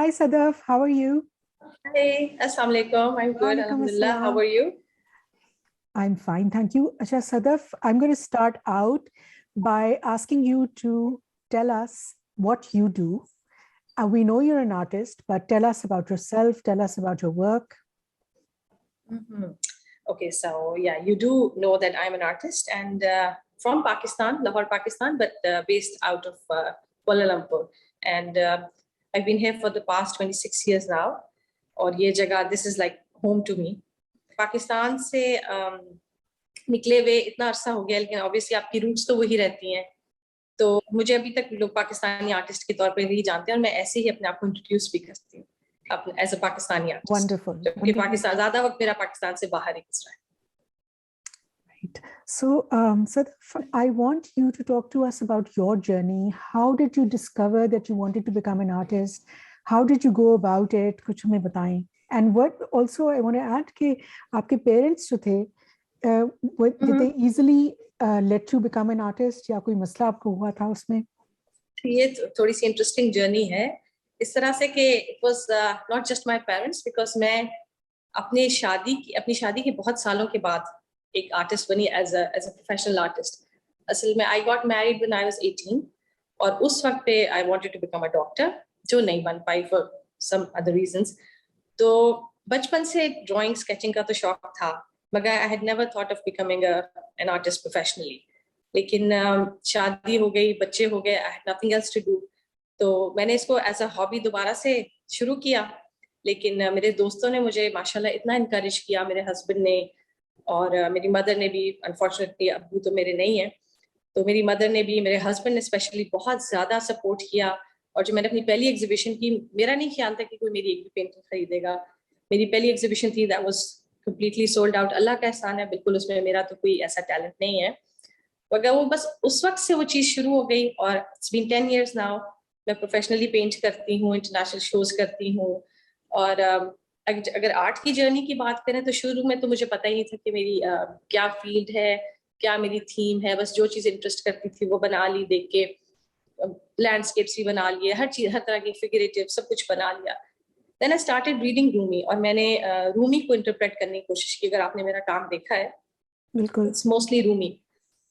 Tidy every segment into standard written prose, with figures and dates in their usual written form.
Hi Sadaf, how are you? Hey, Assalamu alaikum. I'm good, Walaikum alhamdulillah. How assalam. are you? I'm fine, thank you. Acha Sadaf, I'm going to start out by asking you to tell us what you do. We know you're an artist, but tell us about yourself, tell us about your work. Okay, so yeah, you do know that I'm an artist and from Pakistan, Lahore, Pakistan, but based out of Kuala Lumpur. And I've been here for the past 26 years now. और ये जगह, this is like home to me. Pakistan से निकले हुए इतना अरसा हो गया, लेकिन obviously आपकी roots तो वही रहती हैं. तो मुझे अभी तक लोग पाकिस्तानी आर्टिस्ट के तौर पे ही जानते हैं और मैं ऐसे ही अपने आप को इंट्रोड्यूस भी करती हूँ as a Pakistani artist. Wonderful. जबकि पाकिस्तान ज्यादा वक्त मेरा पाकिस्तान से बाहर ही गुजरा है. Right. So, Sadaf, I want you to talk to us about your journey. How did you discover that you wanted to become an artist? How did you go about it? कुछ हमें बताएं. And what also I want to add कि आपके parents जो थे, did they easily let you become an artist? या कोई मसला आपको हुआ था उसमें? ये थोड़ी सी इंटरेस्टिंग जर्नी है इस तरह से कि it was not just my parents, because मैं अपनी शादी के बहुत सालों के बाद एक आर्टिस्ट बनी एज अ प्रोफेशनल आर्टिस्ट. असल में I got married when I was 18 और उस वक्त पे I wanted to become a doctor, जो नहीं बन पाई फॉर सम अदर रीजंस. तो बचपन से ड्राइंग स्केचिंग का तो शौक था, मगर I had never thought of becoming an artist professionally. लेकिन शादी हो गई, बच्चे हो गए, I had nothing else to do. तो मैंने इसको एज अ हॉबी दोबारा से शुरू किया. लेकिन मेरे दोस्तों ने मुझे माशाल्लाह इतना इनकरेज किया, मेरे हस्बैंड ने और मेरी मदर ने भी. अनफॉर्चुनेटली अब्बू तो मेरे नहीं है, तो मेरी मदर ने भी, मेरे हस्बैंड ने स्पेशली बहुत ज्यादा सपोर्ट किया. और जो मैंने अपनी पहली एग्जीबिशन की, मेरा नहीं ख्याल था कि कोई मेरी एक भी पेंटिंग खरीदेगा. मेरी पहली एग्जीबिशन थी, that was completely sold out. अल्लाह का एहसान है, बिल्कुल उसमें मेरा तो कोई ऐसा टैलेंट नहीं है, मगर वो बस उस वक्त से वो चीज शुरू हो गई. और इट्स बीन 10 years नाउ. मैं प्रोफेशनली पेंट करती हूँ, इंटरनेशनल शोज करती हूँ. और अगर आर्ट की जर्नी की बात करें तो शुरू में तो मुझे पता ही नहीं था कि मेरी क्या फील्ड है, क्या मेरी थीम है. बस जो चीज इंटरेस्ट करती थी वो बना ली, देख के लैंडस्केप्स भी बना लिए, हर चीज, हर तरह की फिगरेटिव सब कुछ बना लिया. Then I started reading Rumi और मैंने रूमी को इंटरप्रेट करने की कोशिश की. अगर आपने मेरा काम देखा है, बिल्कुल, इट्स मोस्टली रूमी.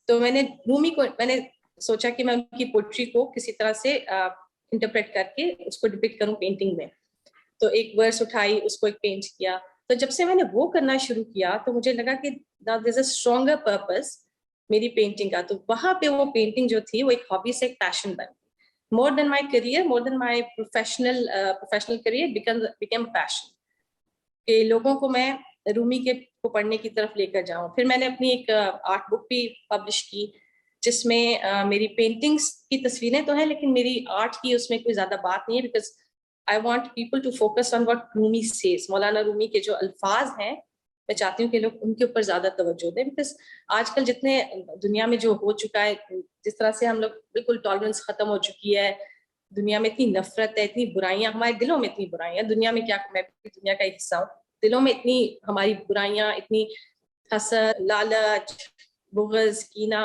तो मैंने सोचा कि मैं उनकी पोट्री को किसी तरह से इंटरप्रेट करके उसको डिपिक्ट करूं पेंटिंग में. तो एक वर्स उठाई, उसको एक पेंट किया. तो जब से मैंने वो करना शुरू किया तो मुझे लगा कि there is a stronger purpose मेरी पेंटिंग का. तो वहां पे वो पेंटिंग जो थी वो एक हॉबी से एक पैशन बन गई. More than my career, more than my professional career become passion. कि लोगों को मैं रूमी को पढ़ने की तरफ लेकर जाऊं. फिर मैंने अपनी एक आर्ट बुक भी पब्लिश की, जिसमें मेरी पेंटिंग्स की तस्वीरें तो हैं, लेकिन मेरी आर्ट की उसमें कोई ज्यादा बात नहीं है. Because I want people to focus on what Rumi says. मौलाना रूमी के जो अल्फाज हैं, मैं चाहती हूँ कि लोग उनके ऊपर ज्यादा तवज्जो दें. बिकॉज आजकल जितने दुनिया में जो हो चुका है, जिस तरह से हम लोग बिल्कुल टॉलरेंस खत्म हो चुकी है, दुनिया में इतनी नफरत है, इतनी बुराइयां, हमारे दिलों में इतनी बुराइयां. दुनिया में क्या, मैं भी दुनिया का एक हिस्सा हूँ. दिलों में इतनी हमारी बुराइयां, इतनी हसद, लालच, बुग़्ज़, कीना,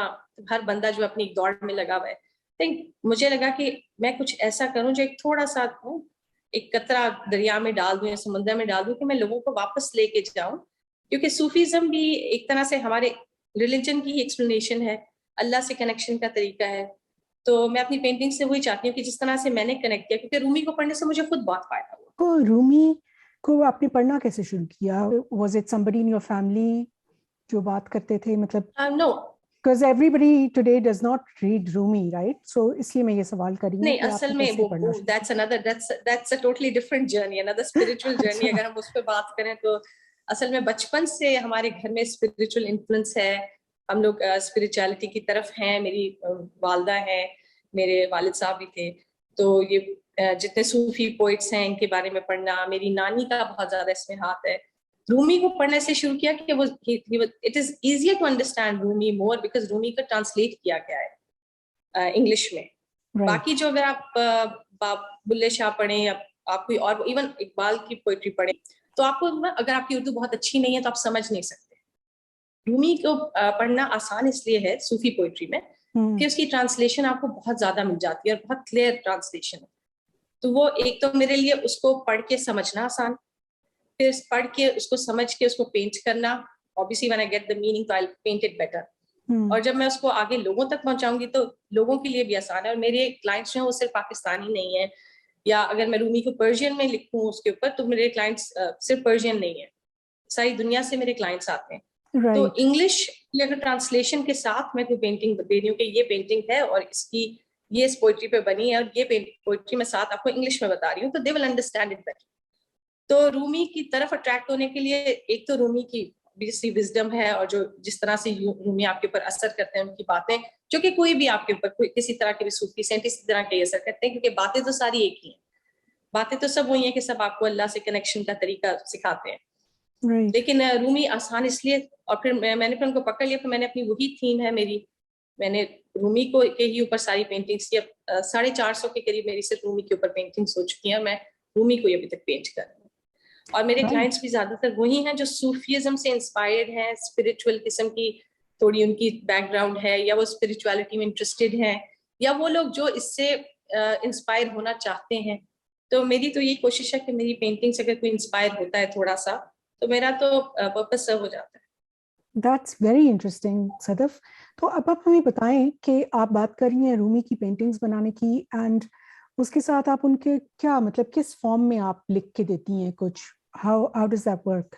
हर बंदा जो अपनी एक दौड़ में लगा हुआ है. मुझे लगा कि मैं कुछ ऐसा करूं जो एक थोड़ा सा एक कतरा दरिया में डाल दूं या समुद्र में डाल दूं, कि मैं लोगों को वापस लेके जाऊं. क्योंकि सूफीज्म भी एक तरह से हमारे रिलीजन की एक्सप्लेनेशन है, अल्लाह से कनेक्शन का तरीका है. तो मैं अपनी पेंटिंग से वही चाहती हूँ कि जिस तरह से मैंने कनेक्ट किया, क्योंकि रूमी को पढ़ने से मुझे खुद बहुत फायदा हुआ. तो रूमी को आपने पढ़ना कैसे शुरू किया? Was it somebody in your family जो बात करते थे, मतलब? No. Because everybody today does not read Rumi, right? So इसलिए मैं ये सवाल कर रही हूँ. नहीं, असल में वो that's a totally different journey, another spiritual journey. अगर हम उस पर बात करें तो असल में बचपन से हमारे घर में स्पिरिचुअल इन्फ्लुएंस है. हम लोग स्पिरिचुअलिटी की तरफ हैं. मेरी वालिदा है, मेरे वालिद साहब भी थे. तो ये जितने सूफी पोइट्स हैं इनके बारे में पढ़ना, मेरी नानी का बहुत ज्यादा इसमें हाथ है. रूमी को पढ़ने से शुरू किया कि वो it is easier to understand Rumi more because Rumi का ट्रांसलेट किया गया है इंग्लिश में. बाकी जो अगर आप बुल्ले शाह पढ़ें या आप कोई और इवन इकबाल की पोइट्री पढ़ें, तो आपको अगर आपकी उर्दू बहुत अच्छी नहीं है तो आप समझ नहीं सकते. रूमी को पढ़ना आसान इसलिए है सूफी पोइट्री में कि उसकी ट्रांसलेशन आपको बहुत ज्यादा मिल जाती है और बहुत क्लियर ट्रांसलेशन है. तो वो एक तो मेरे लिए उसको पढ़ के समझना आसान, फिर पढ़ के उसको समझ के उसको पेंट करना, obviously when I get the meaning तो आई पेंट इट बेटर। और जब मैं उसको आगे लोगों तक पहुंचाऊंगी तो लोगों के लिए भी आसान है। और मेरे क्लाइंट्स जो हैं वो सिर्फ पाकिस्तानी नहीं है, या अगर मैं रूमी को पर्शियन में लिखूं उसके ऊपर तो मेरे क्लाइंट्स सिर्फ पर्शियन नहीं है, सारी दुनिया से मेरे क्लाइंट्स आते हैं। तो राइट इंग्लिश की अगर ट्रांसलेशन के साथ मैं कोई पेंटिंग दे रही हूँ कि ये पेंटिंग है और इसकी ये इस पोइट्री पे बनी है और ये पोइट्री मैं साथ आपको इंग्लिश में बता रही हूँ, तो they will understand it better. तो रूमी की तरफ अट्रैक्ट होने के लिए एक तो रूमी की बेसिक विजडम है, और जो जिस तरह से रूमी आपके ऊपर असर करते हैं उनकी बातें, जो कि कोई भी आपके ऊपर कोई किसी तरह के भी सूफी सेंट इसी तरह के असर करते हैं, क्योंकि बातें तो सारी एक ही हैं। बातें तो सब वही है कि सब आपको अल्लाह से कनेक्शन का तरीका सिखाते हैं। राइट लेकिन रूमी आसान इसलिए, और फिर मैंने फिर उनको पकड़ लिया, फिर मैंने अपनी वही थीम है मेरी, मैंने रूमी को के ही ऊपर सारी पेंटिंग्स की। अब 450 के करीब मेरी सिर्फ रूमी के ऊपर पेंटिंग्स हो चुकी हैं, मैं रूमी को अभी तक पेंट कर रही हूँ। और मेरे राइट क्लाइंट्स भी ज्यादातर वही हैं जो सूफीज्म से इंस्पायर्ड हैं, स्पिरिचुअल किस्म की थोड़ी उनकी बैकग्राउंड है, या वो स्पिरिचुअलिटी में इंटरेस्टेड हैं, या वो लोग जो इससे इंस्पायर होना चाहते हैं। तो मेरी तो यही कोशिश है कि मेरी पेंटिंग से अगर कोई इंस्पायर होता है थोड़ा सा, तो मेरा तो पर्पस सर्व हो जाता है। That's very interesting Sadaf. तो अब आप हमें बताएं कि आप बात कर रही हैं रूमी की पेंटिंग्स बनाने की, एंड उसके साथ आप उनके क्या मतलब किस फॉर्म में आप लिख के देती हैं कुछ, how how does that work?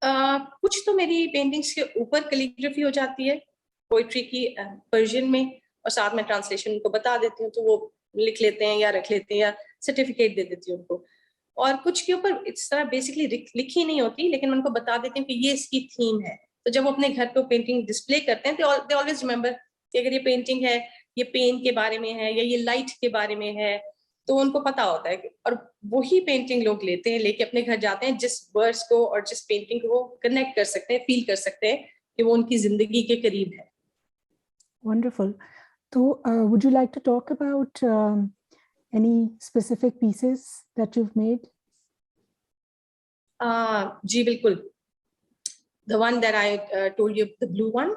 कुछ तो मेरी पेंटिंग्स के ऊपर कैलीग्राफी हो जाती है पोइट्री की पर्शियन में, और साथ में ट्रांसलेशन उनको बता देती हूँ, तो वो लिख लेते हैं या रख लेते हैं, या सर्टिफिकेट दे देती हूँ उनको। और कुछ के ऊपर इस तरह बेसिकली लिखी नहीं होती, लेकिन मैं उनको बता देती हूँ कि ये इसकी थीम है। तो जब वो अपने घर पे पेंटिंग डिस्प्ले करते हैं तो दे ऑलवेज रिमेंबर कि अगर ये पेंटिंग है, ये पेन के बारे में है या ये लाइट के बारे में है, तो उनको पता होता है। और वही पेंटिंग लोग लेते हैं, लेके अपने घर जाते हैं, जिस वर्ड्स को और जिस पेंटिंग को वो कनेक्ट कर सकते हैं, फील कर सकते हैं कि वो उनकी जिंदगी के करीब है। वंडरफुल। तो would you like to talk about any specific pieces that you've made? जी बिल्कुल। The one that I told you, the blue one.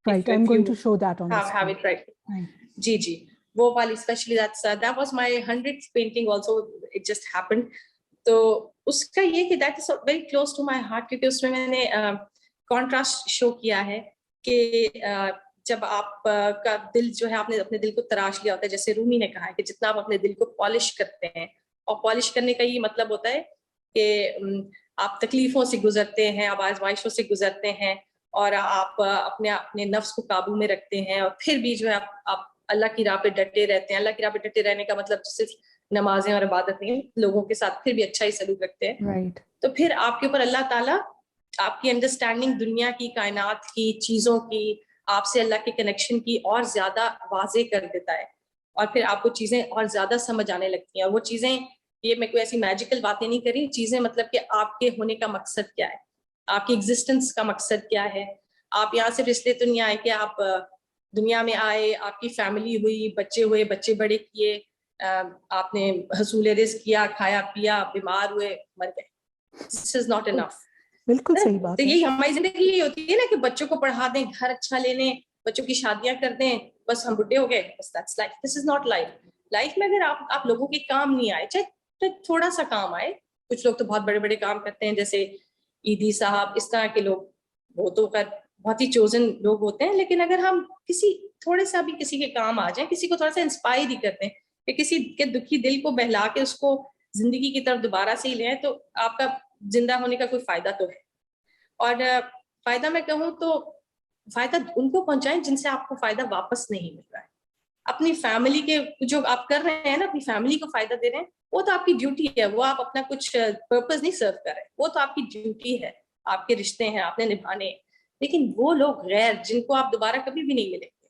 Right, I'm If going to you show that on the have screen. it right. Right. जी जी, वो वाली especially that was my 100th painting also. It just happened. तो उसका ये कि that is very close to my heart, क्योंकि उसमें मैंने contrast show किया है कि जब आप का दिल जो है, आपने अपने दिल को तराश लिया होता है, जैसे रूमी ने कहा है कि जितना आप अपने दिल को पॉलिश करते हैं, और पॉलिश करने का ये मतलब होता है कि आप तकलीफों से गुजरते हैं, आप आजमाइशों से गुजरते हैं, और आप अपने अपने नफ्स को काबू में रखते हैं, और फिर भी जो है आप अल्लाह की राह पे डटे रहते हैं। अल्लाह की राह पे डटे रहने का मतलब सिर्फ नमाजें और इबादत नहीं, लोगों के साथ फिर भी अच्छा ही सलूक रखते हैं। Right. तो फिर आपके ऊपर अल्लाह ताला आपकी अंडरस्टैंडिंग दुनिया की, कायनात की, चीजों की, आपसे अल्लाह के कनेक्शन की और ज्यादा वाजे कर देता है, और फिर आपको चीजें और ज्यादा समझ आने लगती हैं। और वो चीजें, ये मैं कोई ऐसी मैजिकल बातें नहीं कर रही, चीजें मतलब कि आपके होने का मकसद क्या है, आपकी एग्जिस्टेंस का मकसद क्या है। आप यहाँ सिर्फ इसलिए तो नहीं आए कि आप दुनिया में आए, आपकी फैमिली हुई, बच्चे हुए, बच्चे बड़े किए, आपने हसूल रिज़्क किया, खाया पिया, बीमार हुए, मर गए। This is not enough. बिल्कुल सही बात तो है। यही हमारी जिंदगी यही होती है ना, कि बच्चों को पढ़ा दें, घर अच्छा ले लें, बच्चों की शादियां कर दें, बस हम बुढ़े हो गए, बस that's life. This is not life. Life में अगर आप लोगों के काम नहीं आए, चाहे थोड़ा सा काम आए, कुछ लोग तो बहुत बड़े बड़े काम करते हैं, जैसे ईदी साहब, इस तरह के लोग, वो तो कर बहुत ही चोजन लोग होते हैं, लेकिन अगर हम किसी थोड़े सा भी किसी के काम आ जाए, किसी को थोड़ा सा इंस्पायर ही करते हैं, कि किसी के दुखी दिल को बहला के उसको जिंदगी की तरफ दोबारा से ही लें, तो आपका जिंदा होने का कोई फायदा तो है। और फायदा मैं कहूँ तो फायदा उनको पहुंचाएं जिनसे आपको फायदा वापस नहीं मिल रहा है। अपनी फैमिली के जो आप कर रहे हैं ना, अपनी फैमिली को फायदा दे रहे हैं, वो तो आपकी ड्यूटी है, वो आप अपना कुछ पर्पस नहीं सर्व कर रहे, वो तो आपकी ड्यूटी है, आपके रिश्ते हैं, आपने निभाने। लेकिन वो लोग गैर, जिनको आप दोबारा कभी भी नहीं मिलेंगे,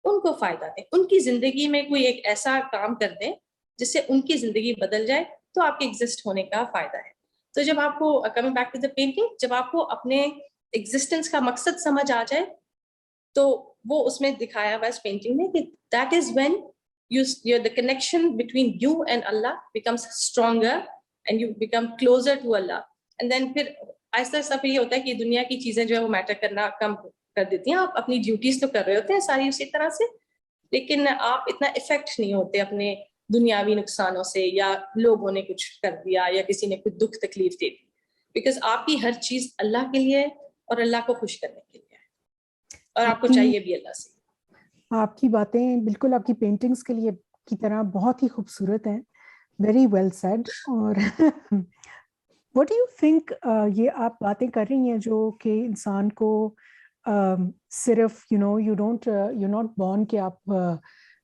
उनको फायदा दें, उनकी जिंदगी में कोई एक ऐसा काम कर दें जिससे उनकी जिंदगी बदल जाए, तो आपके एग्जिस्ट होने का फायदा है। तो जब आपको, coming back to the painting, जब आपको अपने एग्जिस्टेंस का मकसद समझ आ जाए, तो वो उसमें दिखाया हुआ इस पेंटिंग में कि that is when you the connection between you and Allah becomes stronger and you become closer to Allah, and then फिर ऐसा सब ये होता है कि दुनिया की चीजें जो है वो मैटर करना कम कर देती हैं। आप अपनी ड्यूटीज तो कर रहे होते हैं सारी उसी तरह से, लेकिन आप इतना इफेक्ट नहीं होते अपने दुनियावी नुकसानों से या लोगों ने कुछ कर दिया या किसी ने कुछ दुख तकलीफ दे दी, बिकॉज आपकी हर चीज अल्लाह के लिए है और अल्लाह को खुश करने के लिए है और आपको चाहिए भी अल्लाह से। आपकी बातें बिल्कुल आपकी पेंटिंग्स के लिए की तरह बहुत ही खूबसूरत हैं, वेरी वेल सेड। और व्हाट डू यू थिंक, ये आप बातें कर रही हैं जो कि इंसान को सिर्फ यू नॉट बॉर्न कि आप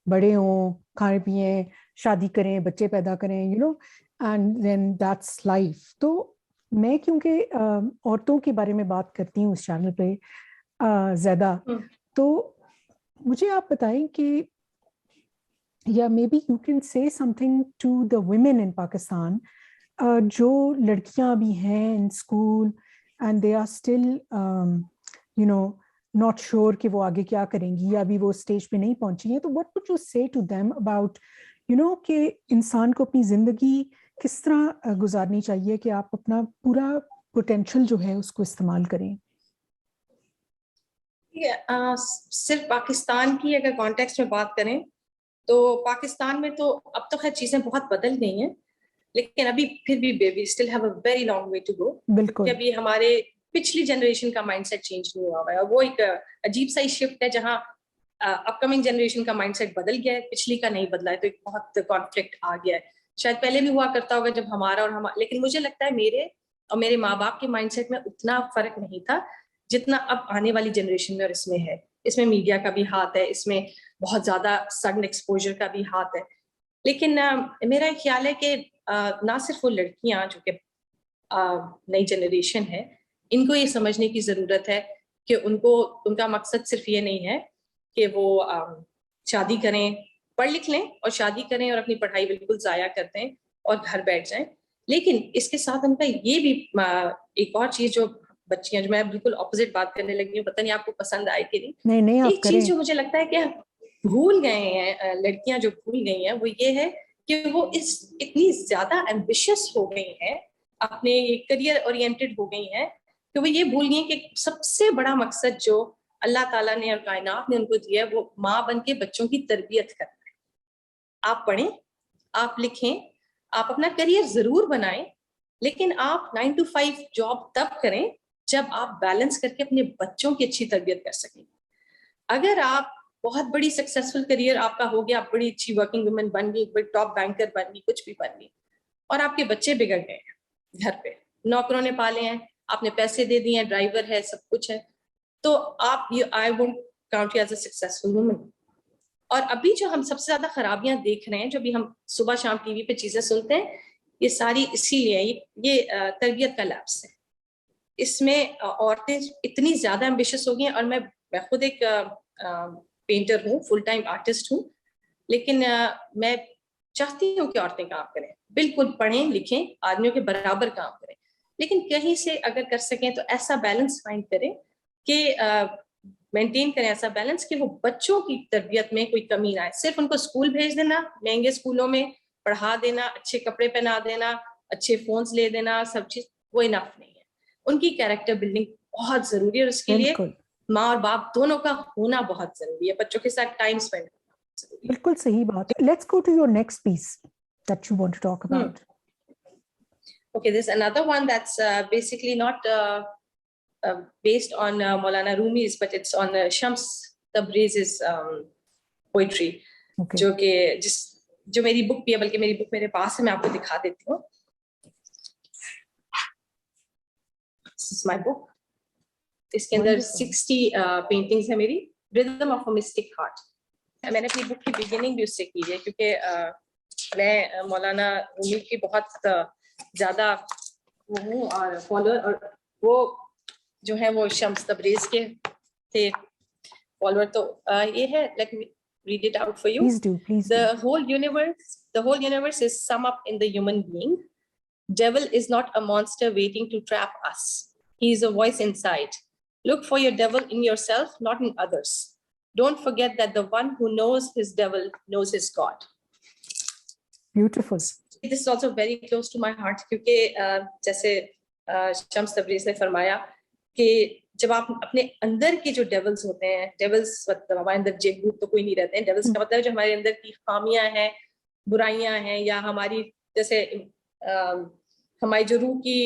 बड़े हों, खाएं पिए, शादी करें, बच्चे पैदा करें, एंड देन दैट्स लाइफ। तो मैं क्योंकि औरतों के बारे में बात करती हूँ इस चैनल पे ज्यादा, तो मुझे आप बताएं कि या maybe you can say something to the women in Pakistan, जो लड़कियां भी हैं in school and they are still not sure कि वो आगे क्या करेंगी या अभी वो स्टेज पे नहीं पहुंची हैं, तो व्हाट वुड यू से टू देम अबाउट कि इंसान को अपनी जिंदगी किस तरह गुजारनी चाहिए कि आप अपना पूरा पोटेंशियल जो है उसको इस्तेमाल करें? सिर्फ पाकिस्तान की अगर कॉन्टेक्स्ट में बात करें तो पाकिस्तान में तो अब तो खैर चीजें बहुत बदल गई हैं, लेकिन अभी फिर भी we still have a very long way to go. बिल्कुल, अभी हमारे पिछली जनरेशन का माइंडसेट चेंज नहीं हुआ है और वो एक अजीब सा ही शिफ्ट है जहाँ अपकमिंग जनरेशन का माइंडसेट बदल गया है, पिछली का नहीं बदला है, तो एक बहुत कॉन्फ्लिक्ट आ गया है। शायद पहले भी हुआ करता होगा जब हमारा और हमारा, लेकिन मुझे लगता है मेरे और मेरे माँ बाप के माइंडसेट में उतना फर्क नहीं था जितना अब आने वाली जनरेशन में और इसमें है। इसमें मीडिया का भी हाथ है, इसमें बहुत ज्यादा सडन एक्सपोजर का भी हाथ है। लेकिन मेरा ख्याल है कि ना सिर्फ वो लड़कियां जो कि नई जनरेशन है, इनको ये समझने की जरूरत है कि उनका मकसद सिर्फ ये नहीं है कि वो शादी करें, पढ़ लिख लें और शादी करें और अपनी पढ़ाई बिल्कुल जाया कर दें और घर बैठ जाएं। लेकिन इसके साथ उनका ये भी एक और चीज जो बच्चियां, जो मैं बिल्कुल ऑपोजिट बात करने लगी हूँ, पता नहीं आपको पसंद आए कि नहीं, नहीं आप एक करें। चीज जो मुझे लगता है कि भूल गए हैं लड़कियां, जो भूल गई हैं, वो ये है कि वो इतनी ज्यादा एम्बिशियस हो गई हैं, अपने करियर ओरिएंटेड हो गई हैं, कि वो ये भूल गई कि सबसे बड़ा मकसद जो अल्लाह ताला ने और कायनात ने उनको दिया है वो माँ बन के बच्चों की तरबियत करना है। आप पढ़ें, आप लिखें, आप अपना करियर जरूर बनाएं, लेकिन आप 9 to 5 जॉब तब करें जब आप बैलेंस करके अपने बच्चों की अच्छी तरबियत कर सकें। अगर आप बहुत बड़ी सक्सेसफुल करियर आपका हो गया, आप बड़ी अच्छी वर्किंग वुमेन बन गई, बड़ी टॉप बैंकर बन गई, कुछ भी बन गई, और आपके बच्चे बिगड़ गए हैं घर पे, नौकरों ने पाले हैं, आपने पैसे दे दिए हैं, ड्राइवर है, सब कुछ है, तो आप I won't count you as a successful woman. और अभी जो हम सबसे ज्यादा खराबियां देख रहे हैं, जो भी हम सुबह शाम टीवी पे चीजें सुनते हैं, ये सारी इसीलिए ये तरबियत का लैप्स है। इसमें औरतें इतनी ज्यादा एम्बिशियस हो गई हैं, और मैं खुद एक पेंटर हूँ, फुल टाइम आर्टिस्ट हूँ, लेकिन मैं चाहती हूँ कि औरतें काम करें, बिल्कुल पढ़ें लिखें, आदमियों के बराबर काम करें, लेकिन कहीं से अगर कर सकें तो ऐसा बैलेंस फाइंड करें कि मेंटेन करें ऐसा बैलेंस कि वो बच्चों की तरबियत में कोई कमी ना आए। सिर्फ उनको स्कूल भेज देना, महंगे स्कूलों में पढ़ा देना, अच्छे कपड़े पहना देना, अच्छे फोन्स ले देना, सब चीज वो इनफ नहीं है। उनकी कैरेक्टर बिल्डिंग बहुत जरूरी है, और उसके लिए बिल्कुल माँ और बाप दोनों का होना बहुत जरूरी है, बच्चों के साथ टाइम स्पेंड करना जरूरी है। बिल्कुल सही बात है। Let's go to your next piece that you want to talk about. Okay, there's another one that's basically not based on Maulana Rumi's, but it's on Shams Tabriz's poetry, Okay. जो मेरी book भी है, बल्कि मेरी book मेरे पास है, मैं आपको दिखा देती हूँ। This is my book. इसके अंदर 60 पेंटिंग्स है मेरी, rhythm of a mistake heart. मैंने अपनी बुक की बिगिनिंग भी उससे की है, क्योंकि मैं मौलाना रूमी की बहुत ज्यादा वो हूँ और फॉलोअर, और वो जो है वो शम्स तबरेज के थे फॉलोअर। तो ये है, let me read it out for you. Please do, please the do. whole universe is sum up in the human being. Devil is not a monster waiting to trap us. He is a voice inside. Look for your devil in yourself, not in others. Don't forget that the one who knows his devil knows his God. Beautiful. This is also very close to my heart, क्योंकि जैसे Shams Tabriz ने फरमाया कि जब आप अपने अंदर के जो डेविल्स होते हैं, डेविल्स मतलब हमारे अंदर जेबूत तो कोई नहीं रहते हैं, डेविल्स का मतलब जो हमारे अंदर की खामियां हैं, बुराइयां हैं या हमारी जैसे हमारी जो रूह की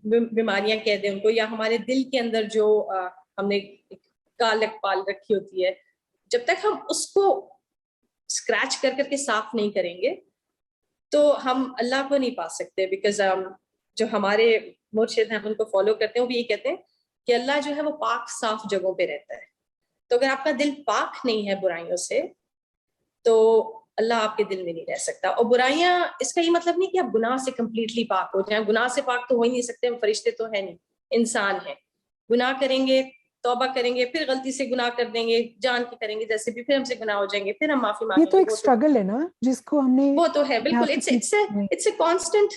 बीमारियां कह दें उनको, या हमारे दिल के अंदर जो हमने कालक पाल रखी होती है, जब तक हम उसको स्क्रैच कर करके साफ नहीं करेंगे तो हम अल्लाह को नहीं पा सकते। बिकॉज जो हमारे मुर्शिद हैं हम उनको फॉलो करते हैं, वो भी ये कहते हैं कि अल्लाह जो है वो पाक साफ जगहों पे रहता है। तो अगर आपका दिल पाक नहीं है बुराइयों से तो अल्लाह आपके दिल में नहीं रह सकता। और बुराइयां, इसका ये मतलब नहीं कि आप गुनाह से कंप्लीटली पाक हो जाएं, गुनाह से पाक तो हो ही नहीं सकते, हम फरिश्ते तो है नहीं, इंसान है। गुनाह करेंगे, तौबा करेंगे, फिर गलती से गुनाह कर देंगे, जान के करेंगे जैसे भी, फिर हमसे गुनाह हो जाएंगे, फिर हम माफी ये मांगेंगे। तो एक स्ट्रगल है ना जिसको हमने वो तो है, यहाँ बिल्कुल। पे it's a constant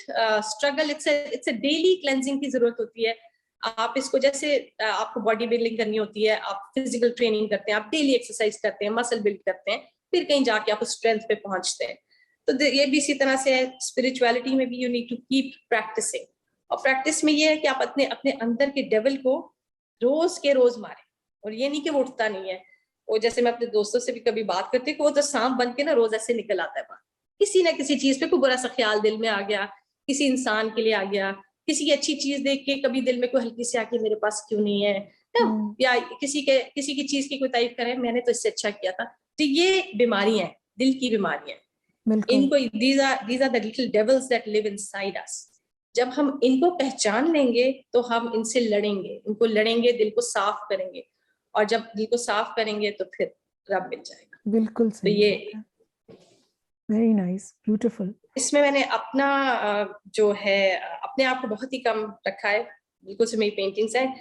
struggle, it's a daily cleansing की जरूरत होती है। आप इसको जैसे आपको बॉडी बिल्डिंग करनी होती है, आप फिजिकल ट्रेनिंग करते हैं, आप डेली एक्सरसाइज करते हैं, मसल बिल्ड करते हैं, फिर कहीं जाके आप स्ट्रेंथ पे पहुंचते हैं। तो ये भी इसी तरह से है, स्पिरिचुअलिटी में भी you need to keep practising. और प्रैक्टिस में ये है कि आप अपने अपने अंदर के डेविल को रोज के रोज मारें। और ये नहीं कि वो उठता नहीं है, वो जैसे मैं अपने दोस्तों से भी कभी बात करती हूँ कि वो तो सांप बन के ना रोज ऐसे निकल आता है बाहर, किसी ना किसी चीज पे कोई बुरा सा ख्याल दिल में आ गया, किसी इंसान के लिए आ गया, किसी की अच्छी चीज देख के कभी दिल में कोई हल्की सी आके मेरे पास क्यों नहीं है, या किसी की चीज की कोई तारीफ करे, मैंने तो इससे अच्छा किया था। तो ये बीमारियां हैं, दिल की बीमारियां। बिल्कुल इनको these are the little devils that live inside us। जब हम इनको पहचान लेंगे तो हम इनसे लड़ेंगे, इनको लड़ेंगे, दिल को साफ करेंगे, और जब दिल को साफ करेंगे तो फिर रब मिल जाएगा। बिल्कुल तो सही ये बात है। Very nice, beautiful. इसमें मैंने अपना जो है अपने आप को बहुत ही कम रखा है, बिल्कुल से मेरी पेंटिंग्स हैं।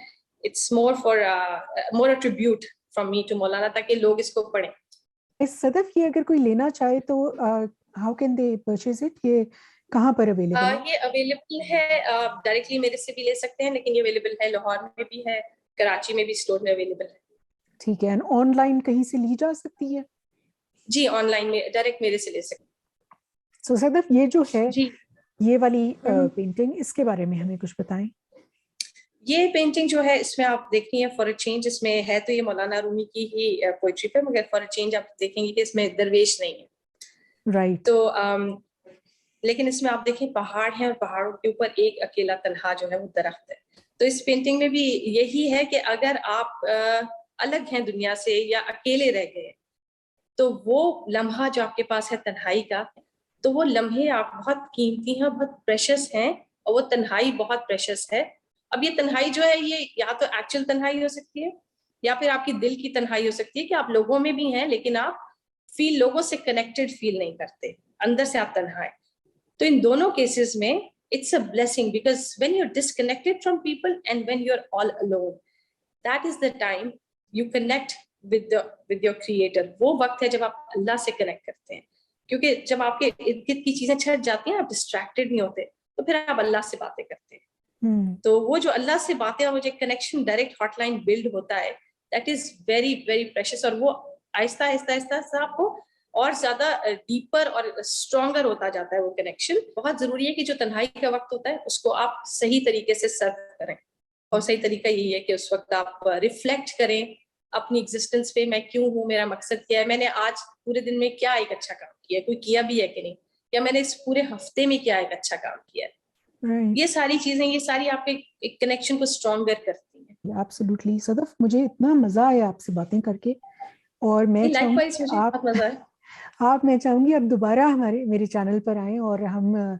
It's more a tribute from me to मौलाना, ताकि लोग इसको पढ़ें। इस सदफ ये अगर कोई लेना चाहे तो how can they purchase it? ये कहाँ पर अवेलेबल है? ये अवेलेबल है, डायरेक्टली मेरे से भी ले सकते हैं, लेकिन ये अवेलेबल है लाहौर में भी है, कराची में भी स्टोर में अवेलेबल है। ठीक है। ऑनलाइन कहीं से ली जा सकती है? जी, ऑनलाइन में डायरेक्ट मेरे से ले सकते सो सदफ ये जो है हैं। जी। ये वाली पेंटिंग, इसके बारे में हमें कुछ बताएं। ये पेंटिंग जो है इसमें आप देख रही हैं फॉर अ चेंज, इसमें है तो ये मौलाना रूमी की ही पोइट्री पे, मगर फॉर अ चेंज आप देखेंगे कि इसमें दरवेश नहीं है। राइट। तो लेकिन इसमें आप देखें पहाड़ है, और पहाड़ों के ऊपर एक अकेला तन्हा जो है वो दरख्त है। तो इस पेंटिंग में भी यही है कि अगर आप अलग हैं दुनिया से या अकेले रह गए, तो वो लम्हा जो आपके पास है तन्हाई का, तो वो लम्हे आप बहुत कीमती हैं, बहुत प्रेशियस हैं, और वो तन्हाई बहुत प्रेशियस है। अब ये तन्हाई जो है ये या तो एक्चुअल तन्हाई हो सकती है, या फिर आपकी दिल की तन्हाई हो सकती है कि आप लोगों में भी हैं लेकिन आप लोगों से कनेक्टेड फील नहीं करते, अंदर से आप तन्हा है। तो इन दोनों केसेस में it's a blessing, because when you are disconnected from people and when you are all alone, that is the time you connect with your creator. वो वक्त है जब आप अल्लाह से कनेक्ट करते हैं, क्योंकि जब आपके इर्द गिर्द की चीजें छट जाती हैं, आप डिस्ट्रैक्टेड नहीं होते, तो फिर आप अल्लाह से बातें करते हैं। तो वो जो अल्लाह से बातें और वो जो कनेक्शन डायरेक्ट हॉटलाइन बिल्ड होता है, that is very very precious. और वो आहिस्ता आहिस्ता आहिस्ता आपको और ज्यादा डीपर और स्ट्रॉन्गर होता जाता है वो कनेक्शन। बहुत जरूरी है कि जो तन्हाई का वक्त होता है उसको आप सही तरीके से सर्व करें, और सही तरीका यही है कि उस वक्त आप रिफ्लेक्ट करें अपनी एग्जिस्टेंस पे, मैं क्यों हूँ, मेरा मकसद क्या है, मैंने आज पूरे दिन में क्या एक अच्छा काम किया, कोई किया भी है कि नहीं, या मैंने इस पूरे हफ्ते में क्या एक अच्छा काम किया है। ये सारी चीजें, ये सारी आपके एक कनेक्शन को स्ट्रॉन्गर करती हैं। एब्सोल्युटली सदफ, मुझे इतना मजा आया आपसे बातें करके, और मैं लाइकवाइज चाहूंगी मुझे बहुत मजा है। मैं चाहूंगी आप दोबारा मेरे चैनल पर आएं और हम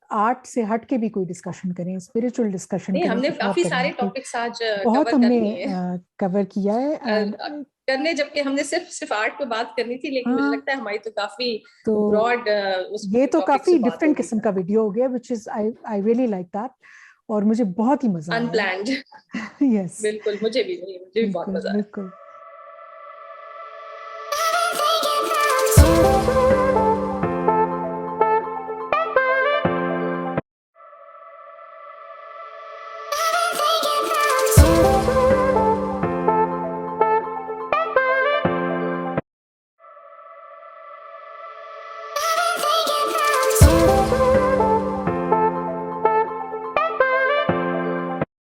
आर्ट से हट के भी कोई डिस्कशन करें, स्पिरिचुअल डिस्कशन नहीं, करें। हमने कुछ और काफी करें, सारे तो टॉपिक्स आज बहुत कवर कर हमने लिए हैं। कवर किया है। एंड करने जबकि हमने सिर्फ आर्ट पे बात करनी थी, लेकिन मुझे हाँ, लगता है हमारी तो काफी तो ब्रॉड उस ये तो टॉपिक काफी से बात डिफरेंट होगी, किस्म का वीडियो हो गया, which is I really like that, और मुझे बहुत ही मजा आया। अनप्लान्ड। यस, बिल्कुल, मुझे भी बहुत बिल्कुल मजा आया। बिल्कुल।